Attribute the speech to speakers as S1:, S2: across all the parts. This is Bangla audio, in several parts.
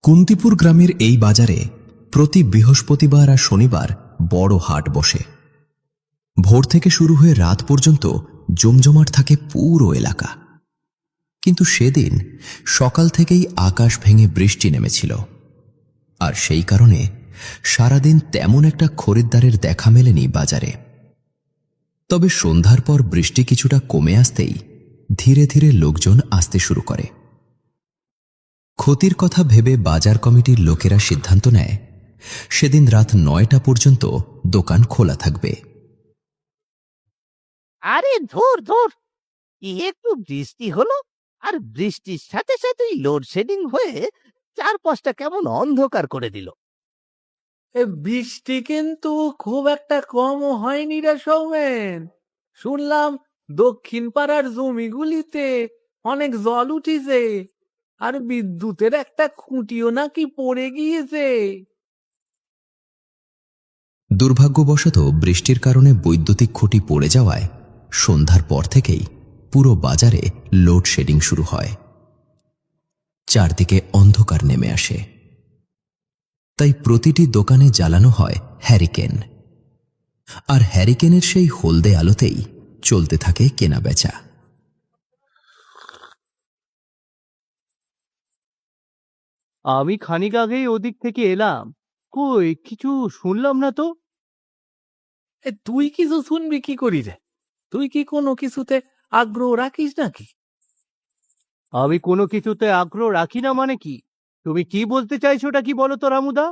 S1: কুন্তিপুর গ্রামের এই বাজারে প্রতি বৃহস্পতিবার আর শনিবার বড় হাট বসে। ভোর থেকে শুরু হয়ে রাত পর্যন্ত জমজমাট থাকে পুরো এলাকা। কিন্তু সেদিন সকাল থেকেই আকাশ ভেঙে বৃষ্টি নেমেছিল, আর সেই কারণে সারাদিন তেমন একটা খরিদ্দারের দেখা মেলেনি বাজারে। তবে সন্ধ্যার পর বৃষ্টি কিছুটা কমে আসতেই ধীরে ধীরে লোকজন আসতে শুরু করে। ক্ষতির কথা ভেবে বাজার কমিটির লোকেরা সিদ্ধান্ত নেয় সেদিন রাত ৯টা পর্যন্ত দোকান খোলা থাকবে।
S2: আরে ধুর ধুর, কি একটু বৃষ্টি হলো, আর বৃষ্টির সাথে সাথেই লোডশেডিং হয়ে চারপাশটা কেমন অন্ধকার করে দিল।
S3: বৃষ্টি কিন্তু খুব একটা কমও হয়নি রে সৌমেন। শুনলাম দক্ষিণ পাড়ার জমিগুলিতে অনেক জল উঠিছে, আর বিদ্যুতের একটা খুঁটিও নাকি পড়ে গিয়েছে।
S1: দুর্ভাগ্যবশত বৃষ্টির কারণে বৈদ্যুতিক খুঁটি পড়ে যাওয়ায় সন্ধ্যার পর থেকেই পুরো বাজারে লোডশেডিং শুরু হয়। চারদিকে অন্ধকার নেমে আসে, তাই প্রতিটি দোকানে জ্বালানো হয় হ্যারিকেন, আর হ্যারিকেনের সেই হলদে আলোতেই চলতে থাকে কেনাবেচা।
S4: আমি খানিক আগেই ওদিক থেকে এলাম, কই কিছু শুনলাম না তো।
S3: তুই কিছু শুনবি কি করি রে? তুই কি কোনো কিছুতে আগ্রহ রাখিস নাকি?
S4: আমি কোনো কিছুতে আগ্রহ রাখি না মানে কি? তুমি কি বলতে চাইছোটা কি বলো তো রামুদা?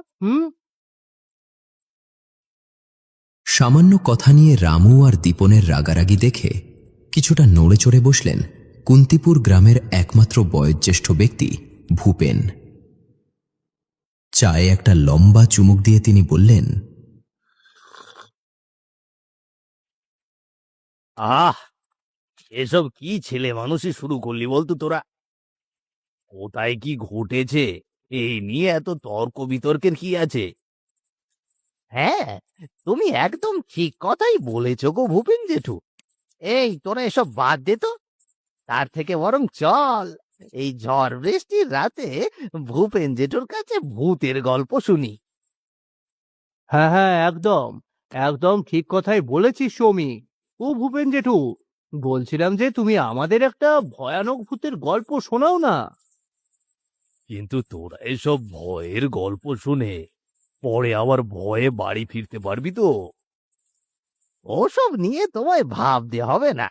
S1: সামান্য কথা নিয়ে রামু আর দীপনের রাগারাগি দেখে কিছুটা নড়ে চড়ে বসলেন কুন্তিপুর গ্রামের একমাত্র বয়োজ্যেষ্ঠ ব্যক্তি ভূপেন। চায়ে একটা লম্বা চুমুক দিয়ে তিনি বললেন,
S2: আহ, এসব কি ছেলে মানুষই শুরু করলি বলতো তোরা? কোথায় কি ঘটেছে এই নিয়ে এত তর্ক বিতর্কের কি আছে? হ্যাঁ, তুমি একদম ঠিক কথাই বলেছো গো ভূপেন জেঠু। এই তোরা এসব বাদ দে তো, তার থেকে বরং চল এই ঝড় বৃষ্টির রাতে ভূপেন জেঠুর কাছে ভূতের গল্প শুনি।
S4: হ্যাঁ হ্যাঁ, একদম একদম ঠিক কথাই বলেছিস সৌমি। ও ভূপেন জেঠু, বলছিলাম যে তুমি আমাদের একটা ভয়ানক ভূতের গল্প শোনাও না।
S2: কিন্তু তোরা এসব ভয়ের গল্প শুনে পরে আবার ভয়ে বাড়ি ফিরতে পারবি তো? ওসব নিয়ে তোমায় ভাবতে হবে না,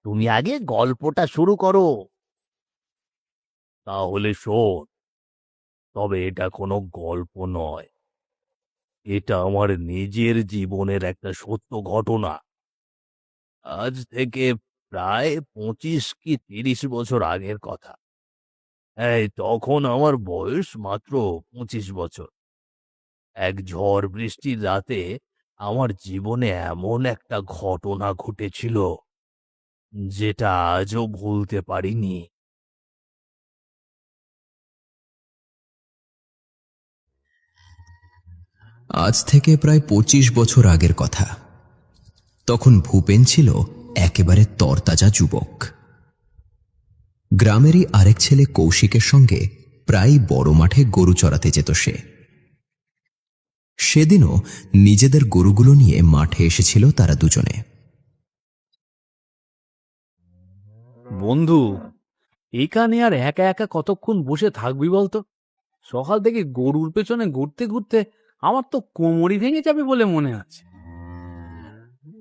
S2: তুমি আগে গল্পটা শুরু করো। তাহলে শোন, তবে এটা কোনো গল্প নয়, এটা আমার নিজের জীবনের একটা সত্য ঘটনা। আজ থেকে প্রায় 25 কি 30 বছর আগের কথা। তখন আমার বয়স মাত্র 25 বছর। এক ঝড় বৃষ্টির রাতে আমার জীবনে এমন একটা ঘটনা ঘটেছিল যেটা আজও ভুলতে পারিনি।
S1: আজ থেকে প্রায় 25 বছর আগের কথা। তখন ভূপেন ছিল একেবারে তরতাজা যুবক। গ্রামেরই আরেক ছেলে কৌশিকের সঙ্গে প্রায় বড় মাঠে গরু চড়াতে যেত সে। সেদিনও নিজেদের গরুগুলো নিয়ে মাঠে এসেছিল তারা দুজনে।
S3: বন্ধু, এখানে আর একা একা কতক্ষণ বসে থাকবি বলতো? সকাল থেকে গরুর পেছনে ঘুরতে ঘুরতে আমার তো কোমরই ভেঙে যাবে বলে মনে আছে।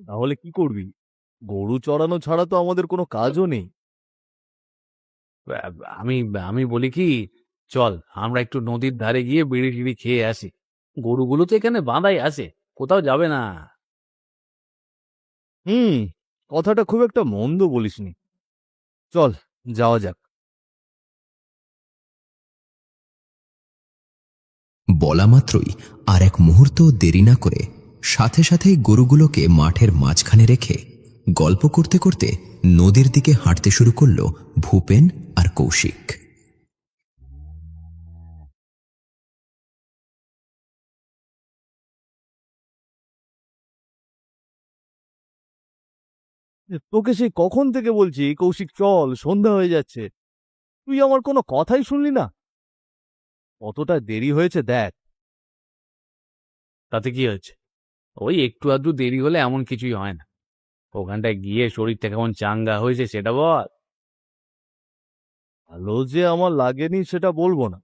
S2: তাহলে কি করবি? গরু চড়ানো ছাড়া তো আমাদের কোনো কাজও নেই।
S3: আমি আমি বলি কি, চল আমরা একটু নদীর ধারে গিয়ে বিড়ি টিড়ি খেয়ে আসি। গরুগুলো তো এখানে বাঁধাই আছে, কোথাও যাবে না।
S2: হুম, কথাটা খুব একটা মন্দ বলিসনি। চল, যাওয়া যাক।
S1: বলা মাত্রই আর এক মুহূর্ত দেরি না করে সাথে সাথেই গরুগুলোকে মাঠের মাঝখানে রেখে গল্প করতে করতে নদীর দিকে হাঁটতে শুরু করল ভূপেন আর কৌশিক।
S2: তোকে সেই কখন থেকে বলছি কৌশিক চল, সন্ধ্যা হয়ে যাচ্ছে, তুই আমার কোনো কথাই শুনলি না। কতটা দেরি হয়েছে দেখ।
S3: তাতে কি হয়েছে? ওই একটু আধটু দেরি হলে এমন কিছুই হয় না। ওখানটায় গিয়ে শরীরটা কেমন চাঙ্গা হয়েছে সেটা বল।
S2: ভালো যে আমার লাগেনি সেটা বলবো না,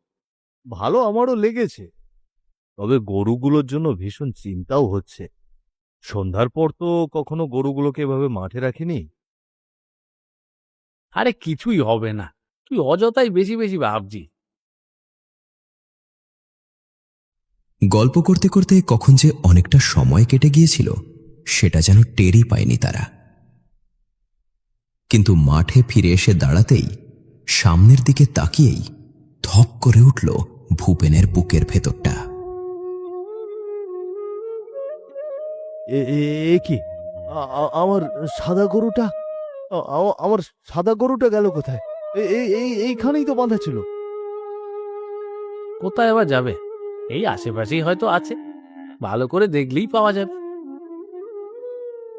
S2: ভালো আমারও লেগেছে। তবে গরুগুলোর জন্য ভীষণ চিন্তাও হচ্ছে। সন্ধ্যার পর তো কখনো গরুগুলোকে এভাবে মাঠে রাখিনি।
S3: আরে কিছুই হবে না, তুই অযথাই বেশি বেশি ভাবছিস।
S1: গল্প করতে করতে কখন যে অনেকটা সময় কেটে গিয়েছিল সেটা যেন টেরই পায়নি তারা। কিন্তু মাঠে ফিরে এসে দাঁড়াতেই সামনের দিকে তাকিয়েই ধপ করে উঠল ভূপেনের বুকের ভেতরটা।
S2: এ কি, আমার সাদা গরুটা, আমার সাদা গরুটা গেল কোথায়? এইখানেই তো বাঁধা ছিল।
S3: কোথায় আবার যাবে? এই আশেপাশেই হয়তো আছে, ভালো করে দেখলেই পাওয়া যাবে।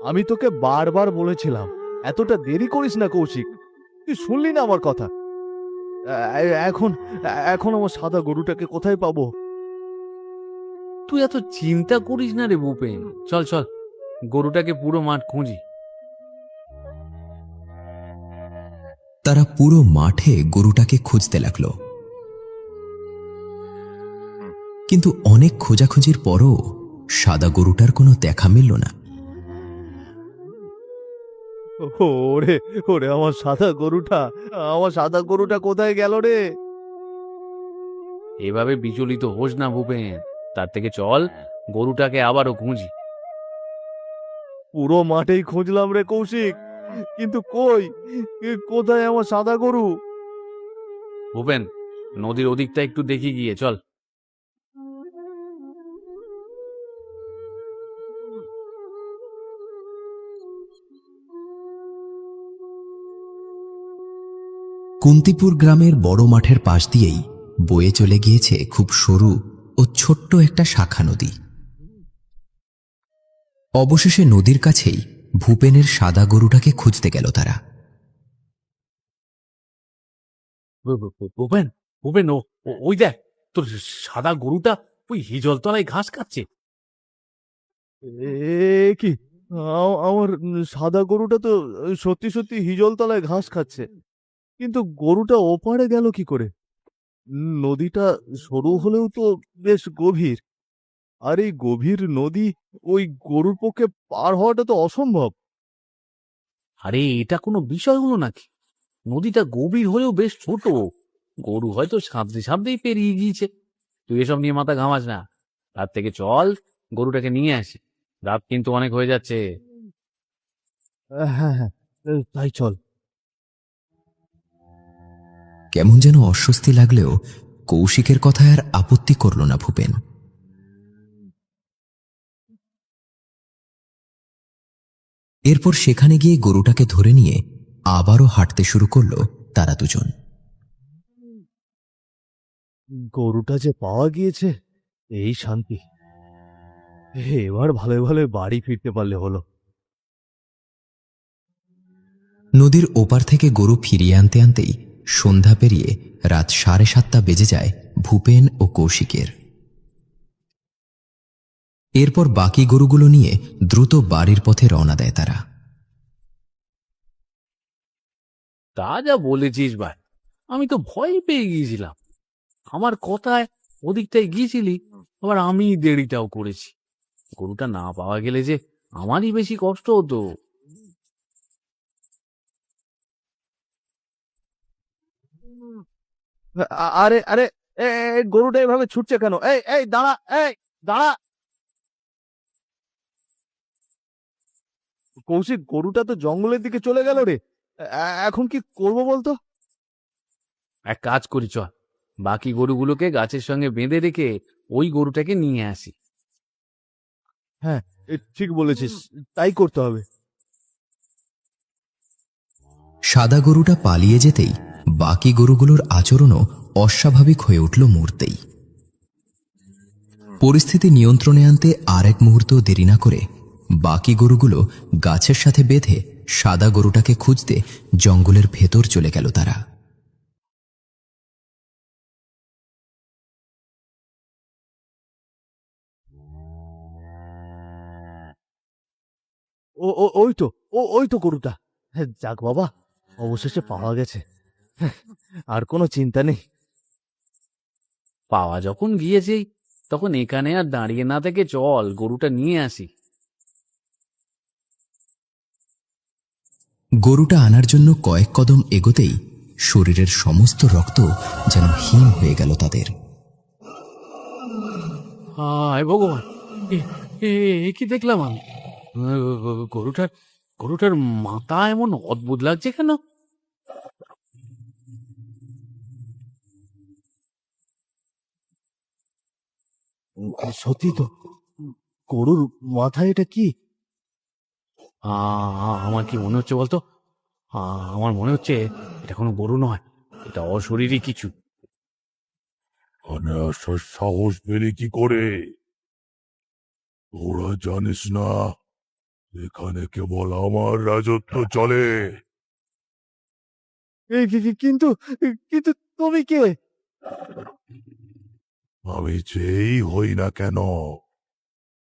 S2: আমি তোকে বারবার বলেছিলাম এতটা দেরি করিস না কৌশিক, তুই শুনলি না আমার কথা। এখন এখন আমার সাদা গরুটাকে কোথায় পাবো?
S3: তুই এত চিন্তা করিস না রে ভূপেন, চল চল গরুটাকে পুরো মাঠ খুঁজি।
S1: তারা পুরো মাঠে গরুটাকে খুঁজতে লাগলো, কিন্তু অনেক খোঁজাখুঁজির পরও সাদা গরুটার কোনো দেখা মিলল না।
S2: ওরে ওরে, আমার সাদা গরুটা, আমার সাদা গরুটা কোথায় গেল রে?
S3: এভাবে বিচলিত হোস না ভূপেন, তার থেকে চল গরুটাকে আবারও খুঁজি।
S2: পুরো মাঠেই খুঁজলাম রে কৌশিক, কিন্তু কই, কোথায় আমার সাদা গরু?
S3: ভূপেন, নদীর ওদিকটা একটু দেখি গিয়ে চল।
S1: কুন্তিপুর গ্রামের বড় মাঠের পাশ দিয়েই বয়ে চলে গিয়েছে খুব সরু ও ছোট্ট একটা শাখা নদী। অবশেষে নদীর কাছেই ভূপেনের সাদা গরুটাকে খুঁজতে গেল তারা।
S3: ভূপেন, ভূপেন, ওই দেখ, তোর সাদা গরুটা ওই হিজল তলায় ঘাস খাচ্ছে।
S2: কি, আমার সাদা গরুটা তো সত্যি সত্যি হিজল তলায় ঘাস খাচ্ছে, কিন্তু গরুটা ওপারে গেল কি করে? নদীটা সরু হলেও তো বেশ গভীর, আর এই গভীর নদী ওই গরুর পক্ষে পার হওয়াটা তো অসম্ভব।
S3: আরে এটা কোনো বিষয় হলো নাকি? নদীটা গভীর হলেও বেশ ছোট, গরু হয়তো সাঁতরে সাঁতরেই পেরিয়ে গিয়েছে। তুই এসব নিয়ে মাথা ঘামাস না, তার থেকে চল গরুটাকে নিয়ে আসি, রাত কিন্তু অনেক হয়ে যাচ্ছে।
S2: হ্যাঁ হ্যাঁ, তাই চল।
S1: কেমন যেন অস্বস্তি লাগলেও কৌশিকের কথায় আর আপত্তি করল না ভূপেন। এরপর সেখানে গিয়ে গরুটাকে ধরে নিয়ে আবারও হাঁটতে শুরু করল তারা দুজন।
S2: গরুটা যে পাওয়া গিয়েছে, এই শান্তি, এবার ভালো ভালো বাড়ি ফিরতে পারলে হলো।
S1: নদীর ওপার থেকে গরু ফিরিয়ে আনতে আনতেই সন্ধ্যা পেরিয়ে রাত 7:30 বেজে যায় ভূপেন ও কৌশিকের। এরপর বাকি গরুগুলো নিয়ে দ্রুত বাড়ির পথে রওনা দেয় তারা।
S3: তা যা বলেছিস ভাই, আমি তো ভয় পেয়ে গিয়েছিলাম। আমার কথায় ওদিকটায় গিয়েছিলি, আবার আমি দেরিটাও করেছি। গরুটা না পাওয়া গেলে যে আমারই বেশি কষ্ট হতো।
S2: আরে আরে, গরুটা এভাবে ছুটছে কেন? এই এই দাঁড়া, এই দাঁড়া। কৌশিক, গরুটা তো জঙ্গলের দিকে চলে গেল রে, এখন কি করব বলতো?
S3: এক কাজ করি, চল বাকি গরুগুলোকে গাছের সঙ্গে বেঁধে রেখে ওই গরুটাকে নিয়ে আসি।
S2: হ্যাঁ, ঠিক বলেছিস, তাই করতে হবে।
S1: সাদা গরুটা পালিয়ে যেতেই বাকি গরুগুলোর আচরণও অস্বাভাবিক হয়ে উঠল মুহূর্তেই। পরিস্থিতি নিয়ন্ত্রণে আনতে আর এক মুহূর্তও দেরি না করে বাকি গরুগুলো গাছের সাথে বেঁধে সাদা গরুটাকে খুঁজতে জঙ্গলের ভেতর চলে গেল তারা।
S2: ওই তো ওই তো গরুটা। যাক বাবা, অবশেষে পাওয়া গেছে। আর কোনো চিন্তা নেই।
S3: পাওয়া যখন গিয়েছেই, তখন এখানে আর দাঁড়িয়ে না থেকে চল গরুটা নিয়ে আসি।
S1: গরুটা আনার জন্য কয়েক কদম এগোতেই শরীরের সমস্ত রক্ত যেন হিম হয়ে গেল তাদের।
S3: হায় ভগবান, এ- এ কি দেখলাম আমি? গরুটার গরুটার মাথা এমন অদ্ভুত লাগছে কেন?
S2: সত্যি তো, গরুর মাথায় এটা কি?
S3: আমার কি মনে হচ্ছে বলতো? আমার মনে হচ্ছে এটা কোনো গরু নয়, এটা অশরীরী কিছু।
S5: মানে আসার সাহস পেলি কি করে? তোরা জানিস না এখানে কেবল আমার রাজত্ব চলে।
S2: কিন্তু কিন্তু তুমি কে?
S5: আমি যেই হই না কেন,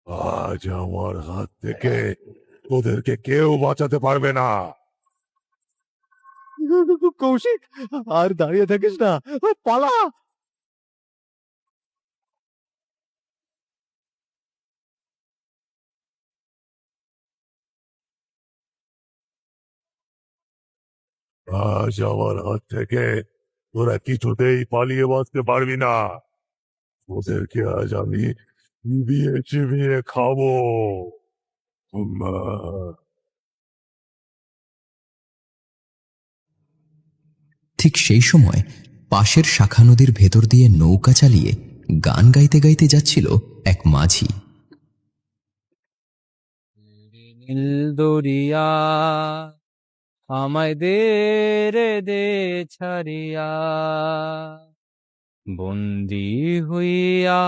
S5: আজ আমার হাত থেকে তোদেরকে কেউ বাঁচাতে পারবে না।
S2: কৌশিক, আর দাঁড়িয়ে থাকিস না, পালা।
S5: আজ আমার হাত থেকে তোরা কিছুতেই পালিয়ে বাঁচতে পারবি না। তোদেরকে আজ আমি চিবিয়ে চিবিয়ে খাবো। উম্মা।
S1: ঠিক সেই সময় পাশের শাখা নদীর ভেতর দিয়ে নৌকা চালিয়ে গান গাইতে গাইতে যাচ্ছিল এক মাঝি।
S4: নীল দরিয়া আমায় দে রে দে ছাড়িয়া, বন্দি হইয়া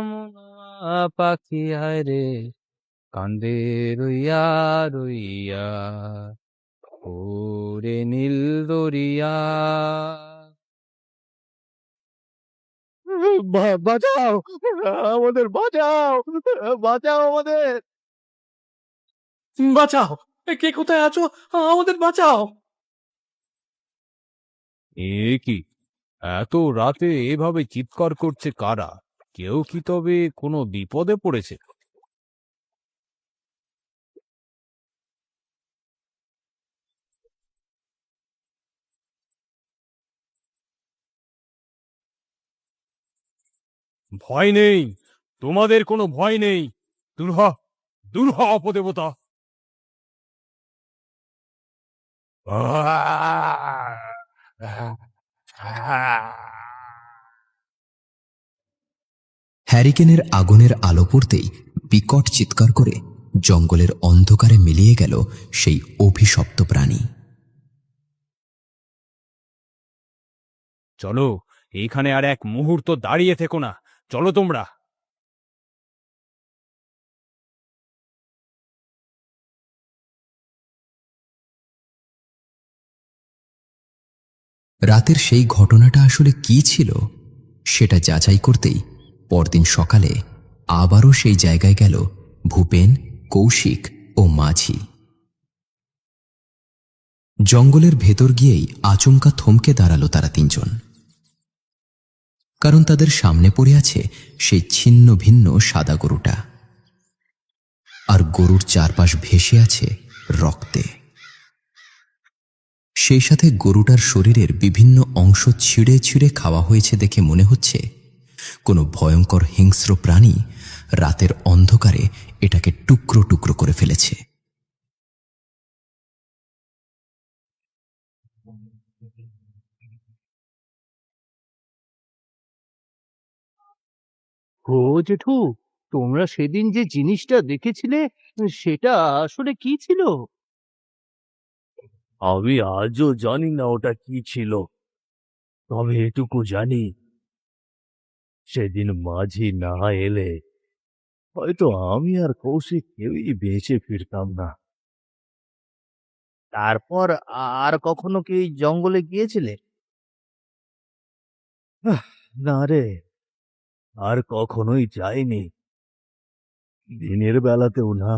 S4: মনা পাখি হায় রে কান্দে রইয়া রইয়া, ওরে নীল দরিয়া।
S2: বাঁচাও, আমাদের বাঁচাও, বাঁচাও আমাদের।
S3: বাঁচাও! কে কোথায় আছো? আমাদের বাঁচাও!
S4: এ কি, এত রাতে এভাবে চিৎকার করছে কারা? কেউ কি তবে কোনো বিপদে পড়েছে? ভয় নেই, তোমাদের কোনো ভয় নেই। দূর হ, দূর হ অপদেবতা।
S1: হ্যারিকেনের আগুনের আলো পড়তেই বিকট চিৎকার করে জঙ্গলের অন্ধকারে মিলিয়ে গেল সেই অভিশপ্ত প্রাণী।
S4: চলো, এইখানে আর এক মুহূর্ত দাঁড়িয়ে থেকো না, চলো তোমরা।
S1: রাতের সেই ঘটনাটা আসলে কি ছিল সেটা যাচাই করতেই পরদিন সকালে আবারও সেই জায়গায় গেল ভূপেন, কৌশিক ও মাঝি। জঙ্গলের ভেতর গিয়েই আচমকা থমকে দাঁড়ালো তারা তিনজন, কারণ তাদের সামনে পড়ে আছে সেই ছিন্ন ভিন্ন সাদা গরুটা, আর গরুর চারপাশ ভেসে আছে রক্তে। সেই সাথে গরুটার শরীরের বিভিন্ন অংশ ছিঁড়ে ছিঁড়ে খাওয়া হয়েছে দেখে মনে হচ্ছে কোনো ভয়ঙ্কর হিংস্র প্রাণী রাতের অন্ধকারে এটাকে টুকরো টুকরো করে ফেলেছে।
S4: ও জেঠু, তোমরা সেদিন যে জিনিসটা দেখেছিলে সেটা আসলে কি ছিল?
S2: আমি আজও জানি না ওটা কি ছিল, তবে এটুকু জানি সেদিন মাঝি না এলে হয়তো আমি আর কৌশিক কেউই বেঁচে ফিরতাম না। তারপর আর কখনো কি এই জঙ্গলে গিয়েছিলে? না রে, আর কখনোই যাইনি, দিনের বেলাতেও না।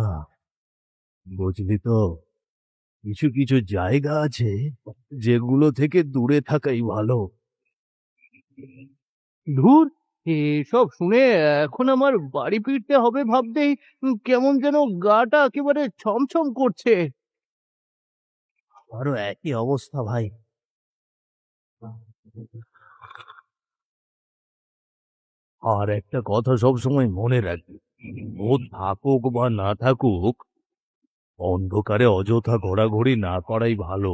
S2: বুঝলি তো, কিছু কিছু জায়গা আছে যেগুলো থেকে দূরে থাকাই ভালো।
S4: ধুর, এসব শুনে এখন আমার বাড়ি ফিরতে হবে ভাবতেই কেমন যেন গাটা একেবারে ছমছম করছে।
S2: আরো একই অবস্থা ভাই। আর একটা কথা সব সময় মনে রাখবি, ও থাকুক বা না থাকুক, অন্ধকারে অযথা ঘোরাঘুরি না করাই ভালো।